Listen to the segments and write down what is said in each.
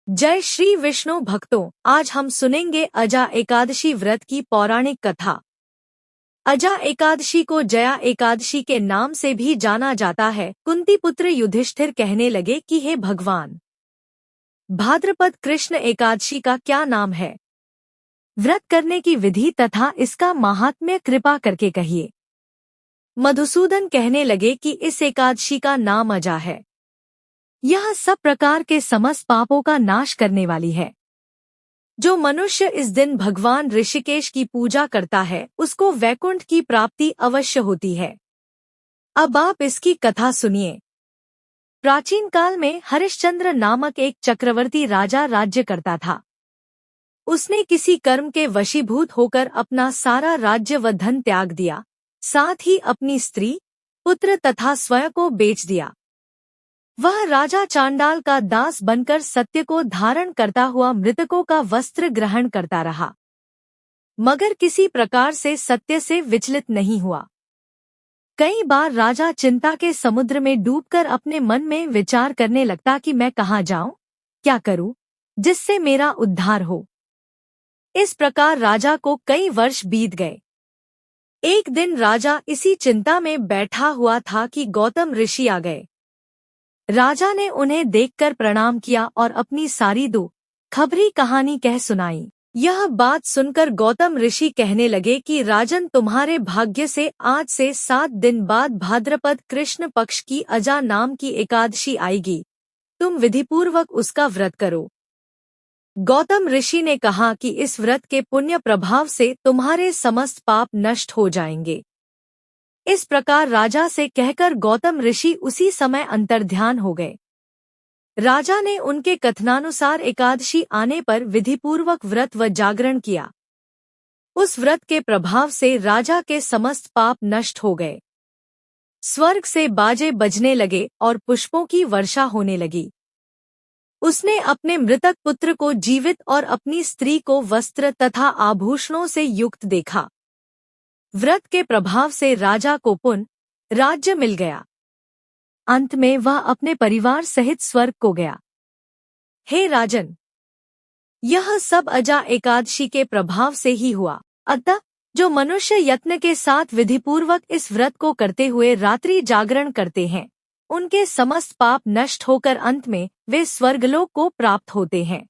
जय श्री विष्णु भक्तों, आज हम सुनेंगे अजा एकादशी व्रत की पौराणिक कथा। अजा एकादशी को जया एकादशी के नाम से भी जाना जाता है। कुंती पुत्र युधिष्ठिर कहने लगे कि हे भगवान, भाद्रपद कृष्ण एकादशी का क्या नाम है? व्रत करने की विधि तथा इसका महात्म्य कृपा करके कहिए। मधुसूदन कहने लगे कि इस एकादशी का नाम अजा है। यह सब प्रकार के समस्त पापों का नाश करने वाली है। जो मनुष्य इस दिन भगवान ऋषिकेश की पूजा करता है उसको वैकुंठ की प्राप्ति अवश्य होती है। अब आप इसकी कथा सुनिए। प्राचीन काल में हरिश्चंद्र नामक एक चक्रवर्ती राजा राज्य करता था। उसने किसी कर्म के वशीभूत होकर अपना सारा राज्य व धन त्याग दिया, साथ ही अपनी स्त्री, पुत्र तथा स्वयं को बेच दिया। वह राजा चांडाल का दास बनकर सत्य को धारण करता हुआ मृतकों का वस्त्र ग्रहण करता रहा, मगर किसी प्रकार से सत्य से विचलित नहीं हुआ। कई बार राजा चिंता के समुद्र में डूबकर अपने मन में विचार करने लगता कि मैं कहाँ जाऊं, क्या करूं, जिससे मेरा उद्धार हो। इस प्रकार राजा को कई वर्ष बीत गए। एक दिन राजा इसी चिंता में बैठा हुआ था कि गौतम ऋषि आ गए। राजा ने उन्हें देखकर प्रणाम किया और अपनी सारी खबरी कहानी कह सुनाई। यह बात सुनकर गौतम ऋषि कहने लगे कि राजन, तुम्हारे भाग्य से आज से 7 दिन बाद भाद्रपद कृष्ण पक्ष की अजा नाम की एकादशी आएगी। तुम विधिपूर्वक उसका व्रत करो। गौतम ऋषि ने कहा कि इस व्रत के पुण्य प्रभाव से तुम्हारे समस्त पाप नष्ट हो जाएंगे। इस प्रकार राजा से कहकर गौतम ऋषि उसी समय अंतर्ध्यान हो गए। राजा ने उनके कथनानुसार एकादशी आने पर विधिपूर्वक व्रत व जागरण किया। उस व्रत के प्रभाव से राजा के समस्त पाप नष्ट हो गए। स्वर्ग से बाजे बजने लगे और पुष्पों की वर्षा होने लगी। उसने अपने मृतक पुत्र को जीवित और अपनी स्त्री को वस्त्र तथा आभूषणों से युक्त देखा। व्रत के प्रभाव से राजा को पुनः राज्य मिल गया। अंत में वह अपने परिवार सहित स्वर्ग को गया। हे राजन, यह सब अजा एकादशी के प्रभाव से ही हुआ। अतः जो मनुष्य यत्न के साथ विधिपूर्वक इस व्रत को करते हुए रात्रि जागरण करते हैं, उनके समस्त पाप नष्ट होकर अंत में वे स्वर्गलोक को प्राप्त होते हैं।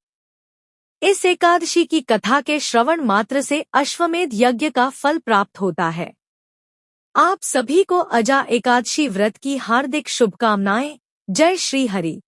इस एकादशी की कथा के श्रवण मात्र से अश्वमेध यज्ञ का फल प्राप्त होता है। आप सभी को अजा एकादशी व्रत की हार्दिक शुभकामनाएं। जय श्री हरि।